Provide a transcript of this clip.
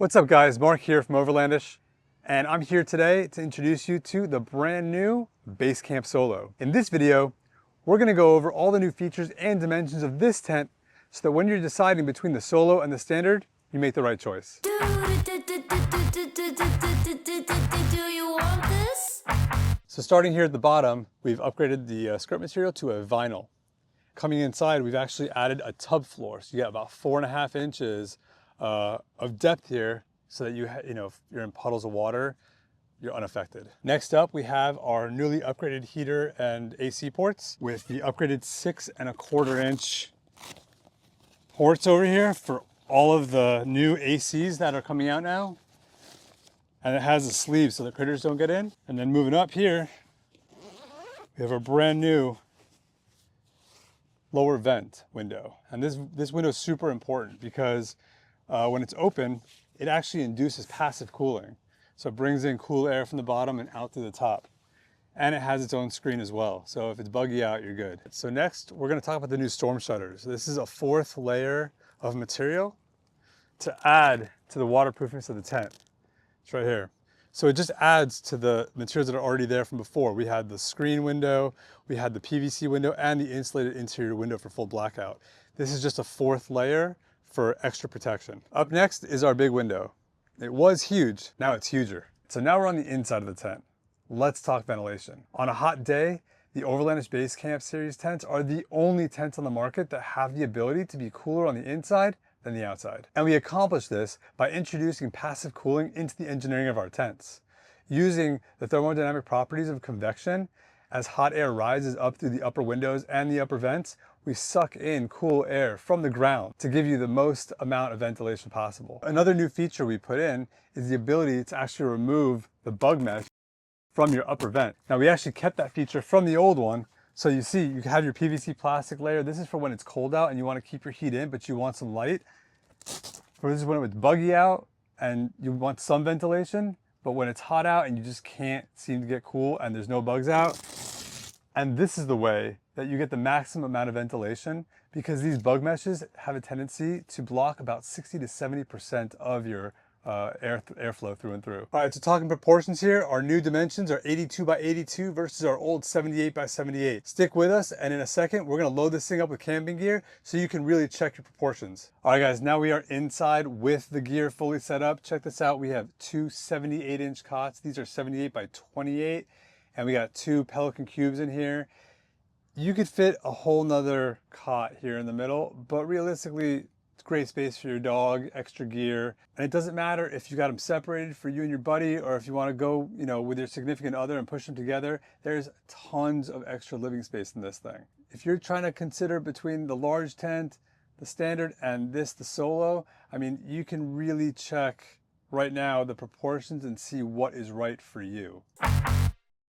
What's up guys, Mark here from Overlandish, and I'm here today to introduce you to the brand new Basecamp Solo. In this video, we're gonna go over all the new features and dimensions of this tent so that when you're deciding between the Solo and the Standard, you make the right choice. Do you want this? So starting here at the bottom, we've upgraded the skirt material to a vinyl. Coming inside, we've actually added a tub floor, so you got about 4.5 inches of depth here so that if you're in puddles of water, you're unaffected. Next up, we have our newly upgraded heater and AC ports with the upgraded 6.25 inch ports over here for all of the new ACs that are coming out now. And it has a sleeve so the critters don't get in. And then moving up here, we have a brand new lower vent window. And this window is super important because when it's open, it actually induces passive cooling. So it brings in cool air from the bottom and out to the top. And it has its own screen as well. So if it's buggy out, you're good. So next, we're gonna talk about the new storm shutters. This is a 4th layer of material to add to the waterproofness of the tent. It's right here. So it just adds to the materials that are already there from before. We had the screen window, we had the PVC window, and the insulated interior window for full blackout. This is just a 4th layer for extra protection. Up next is our big window. It was huge, now it's huger. So now we're on the inside of the tent. Let's talk ventilation. On a hot day, the Overlandish Basecamp series tents are the only tents on the market that have the ability to be cooler on the inside than the outside. And we accomplish this by introducing passive cooling into the engineering of our tents. Using the thermodynamic properties of convection, as hot air rises up through the upper windows and the upper vents, we suck in cool air from the ground to give you the most amount of ventilation possible. Another new feature we put in is the ability to actually remove the bug mesh from your upper vent. Now we actually kept that feature from the old one. So you see, you have your PVC plastic layer. This is for when it's cold out and you want to keep your heat in, but you want some light. Or this is when it's buggy out and you want some ventilation, but when it's hot out and you just can't seem to get cool and there's no bugs out. And this is the way that you get the maximum amount of ventilation because these bug meshes have a tendency to block about 60 to 70% of your airflow through and through. All right, so talking proportions here, our new dimensions are 82 by 82 versus our old 78 by 78. Stick with us, and in a second, we're gonna load this thing up with camping gear so you can really check your proportions. All right, guys, now we are inside with the gear fully set up. Check this out. We have two 78-inch cots. These are 78 by 28, and we got 2 Pelican cubes in here. You could fit a whole nother cot here in the middle, but realistically, it's great space for your dog, extra gear. And it doesn't matter if you got them separated for you and your buddy, or if you want to go, with your significant other and push them together. There's tons of extra living space in this thing. If you're trying to consider between the large tent, the Standard, and the Solo, I mean, you can really check right now the proportions and see what is right for you.